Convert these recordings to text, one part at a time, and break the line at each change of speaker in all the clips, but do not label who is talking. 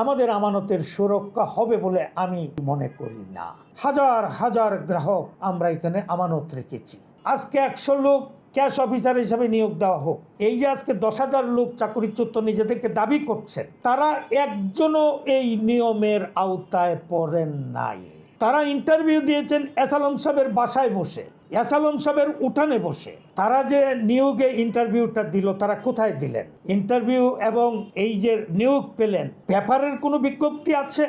আমাদের আমানতের সুরক্ষা হবে বলে আমি মনে করি না। হাজার হাজার গ্রাহক আমরা এখানে আমানত রেখেছি। আজকে 100 লোক ক্যাশ অফিসার হিসাবে নিয়োগ দেওয়া হোক, এই যে আজকে 10,000 লোক চাকরিচ্যুত নিজেদেরকে দাবি করছেন, তারা একজনও এই নিয়মের আওতায় পড়েন নাই। তারা ইন্টারভিউ দিয়েছেন এসালম সাহেবের বাসায় বসে, এসালম সাহেবের উঠানে বসে। তারা যে নিয়োগে ইন্টারভিউটা দিল, তারা কোথায় দিলেন ইন্টারভিউ এবং এই যে নিয়োগ পেলেন, পেপারের কোনো বিজ্ঞপ্তি আছে?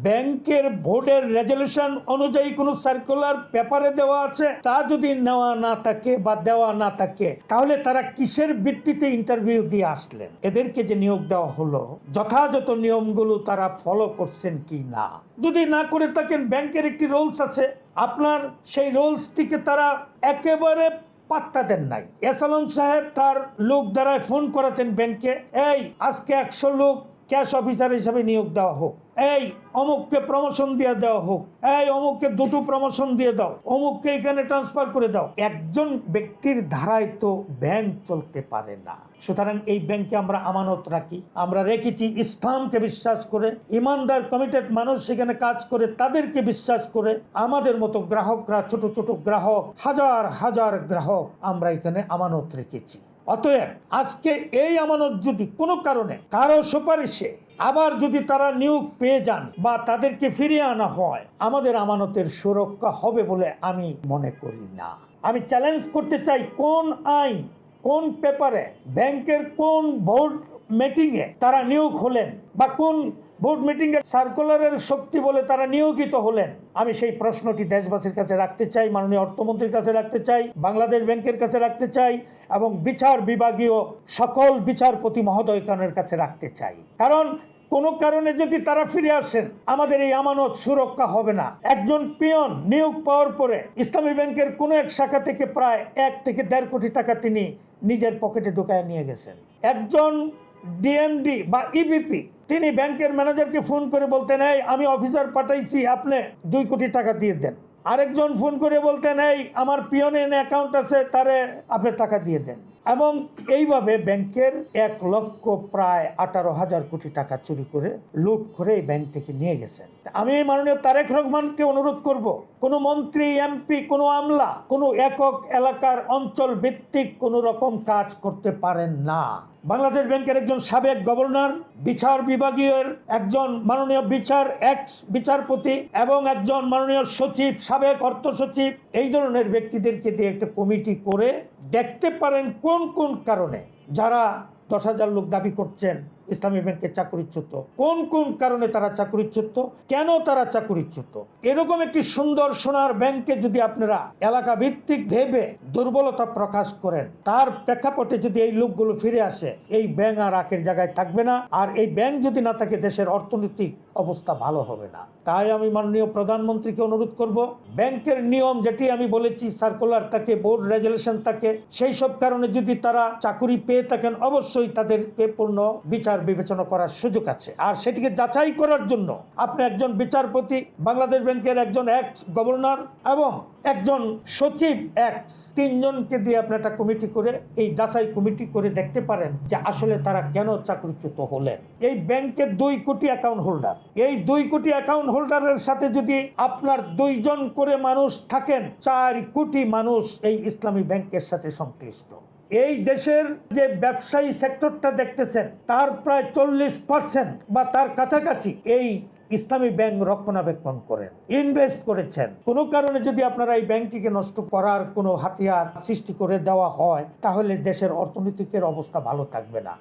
ব্যাংকের বোর্ডের রেজলিউশন অনুযায়ী কোনো সার্কুলার পেপারে দেওয়া আছে? তা যদি নেওয়া না থাকে বা দেওয়া না থাকে, তাহলে তারা কিসের ভিত্তিতে ইন্টারভিউ দিয়ে আসলেন? এদেরকে যে নিয়োগ দেওয়া হলো, যথাযথ নিয়মগুলো তারা ফলো করছেন কি না? যদি না করে থাকেন, ব্যাংকের একটি রুলস আছে, আপনার সেই রুলস থেকে তারা একেবারে পাত্তা দেন নাই। এসালম সাহেব তার লোক দ্বারা ফোন করাতেন ব্যাংকে, এই আজকে 100 লোক ক্যাশ অফিসার হিসাবে নিয়োগ দেওয়া হোক, এই অমুককে প্রমোশন দিয়ে দেওয়া হোক, এই অমুককে 2টো প্রমোশন দিয়ে দাও, অমুককে এখানে ট্রান্সফার করে দাও। একজন ব্যক্তির ধারায় তো ব্যাংক চলতে পারে না। সুতরাং এই ব্যাংকে আমরা আমানত রাখি, আমরা রেখেছি ইসলামকে বিশ্বাস করে, ইমানদার কমিটেড মানুষ সেখানে কাজ করে, তাদেরকে বিশ্বাস করে। আমাদের মতো গ্রাহকরা, ছোট ছোট গ্রাহক, হাজার হাজার গ্রাহক আমরা এখানে আমানত রেখেছি। অতএব আজকে এই আমানত যদি কোনো কারণে কারো সুপারিশে আবার যদি তারা নিয়োগ পেয়ে যান বা তাদেরকে ফিরিয়ে আনা হয়, আমাদের আমানতের সুরক্ষা হবে বলে আমি মনে করি না। আমি চ্যালেঞ্জ করতে চাই, কোন আইন, কোন পেপারে, ব্যাংকের কোন বোর্ড মিটিংয়ে তারা নিয়োগ হলেন বা কোন বোর্ড মিটিংয়ে সার্কুলারের শক্তি বলে তারা নিয়োজিত হলেন? আমি সেই প্রশ্নটি দেশবাসীর কাছে রাখতে চাই, মাননীয় অর্থমন্ত্রীর কাছে রাখতে চাই, বাংলাদেশ ব্যাংকের কাছে রাখতে চাই এবং বিচার বিভাগীয় সকল বিচারপতি মহোদয়গণের কাছে রাখতে চাই। কারণ কোনো কারণে যদি তারা ফিরে আসেন, আমাদের এই আমানত সুরক্ষা হবে না। একজন পিয়ন নিয়োগ পাওয়ার পরে ইসলামী ব্যাংকের কোনো এক শাখা থেকে প্রায় 1 থেকে 1.5 কোটি টাকা তিনি নিজের পকেটে ঢুকায় নিয়ে গেছেন। একজন ডিএমডি বা ইবিপি তিনি ব্যাংকের ম্যানেজারকে ফোন করে বলতেন, এই আমি অফিসার পাঠাইছি, আপনি 2 কোটি টাকা দিয়ে দেন। আরেকজন ফোন করে বলতেন, এই আমার পিয়নে অ্যাকাউন্ট আছে, তারে আপনি টাকা দিয়ে দেন। এবং এইভাবে ব্যাংকের 1 লক্ষ প্রায় 18,000 কোটি টাকা চুরি করে, লুট করে এই ব্যাংক থেকে নিয়ে গেছেন। আমি মাননীয় তারেক রহমানকে অনুরোধ করব, কোনো মন্ত্রী, এমপি, কোনো আমলা কোনো একক এলাকার অঞ্চল ভিত্তিক কোনো রকম কাজ করতে পারেন না। বাংলাদেশ ব্যাংকের একজন সাবেক গভর্নর, বিচার বিভাগীয় একজন মাননীয় বিচারপতি এবং একজন মাননীয় সচিব, সাবেক অর্থ সচিব, এই ধরনের ব্যক্তিদেরকে দিয়ে একটা কমিটি করে দেখতে পারেন কোন কোন কারণে যারা 10,000 লোক দাবি করছেন ইসলামী ব্যাংকে চাকরিচ্যুত, কোন কোন কারণে তারা চাকরিচ্যুত, কেন তারা চাকরিচ্যুত। এরকম একটি সুন্দর সোনার ব্যাংকে যদি আপনারা এলাকা ভিত্তিক ভেবে দুর্বলতা প্রকাশ করেন, তার প্রেক্ষাপটে যদি এই লোকগুলো ফিরে আসে, এই ব্যাংক আর আখের জায়গায় থাকবে না। আর এই ব্যাংক যদি না থাকে, দেশের অর্থনৈতিক অবস্থা ভালো হবে না। তাই আমি মাননীয় প্রধানমন্ত্রীকে অনুরোধ করব, ব্যাংকের নিয়ম যেটি আমি বলেছি, সার্কুলার থাকে, বোর্ড রেজুলেশন থাকে, সেই সব কারণে যদি তারা চাকরি পেয়ে থাকেন, অবশ্যই তাদেরকে পূর্ণ বিচার বিবেচনা করার সুযোগ আছে। আর সেটিকে যাচাই করার জন্য আপনি একজন বিচারপতি, বাংলাদেশ ব্যাংকের একজন এক্স গভর্নর এবং একজন সচিব এক্স, 3 জনকে দিয়ে আপনি একটা কমিটি করে, এই যাচাই কমিটি করে দেখতে পারেন যে আসলে তারা কেন চাকরিচ্যুত হলেন। এই ব্যাংকের 2 কোটি অ্যাকাউন্ট হোল্ডার, এই 2 কোটি অ্যাকাউন্ট হোল্ডারের সাথে যদি আপনার 2 জন করে মানুষ থাকেন, 4 কোটি মানুষ এই ইসলামী ব্যাংকের সাথে সংশ্লিষ্ট। এই দেশের যে ব্যবসায়ী সেক্টরটা দেখতেছেন, তার প্রায় 40% বা তার কাছাকাছি এই ইসলামী ব্যাংক রক্ষণাবেক্ষণ করেন, ইনভেস্ট করেছেন। কোনো কারণে যদি আপনারা এই ব্যাংকটিকে নষ্ট করার কোনো হাতিয়ার সৃষ্টি করে দেওয়া হয়, তাহলে দেশের অর্থনৈতিকের অবস্থা ভালো থাকবে না।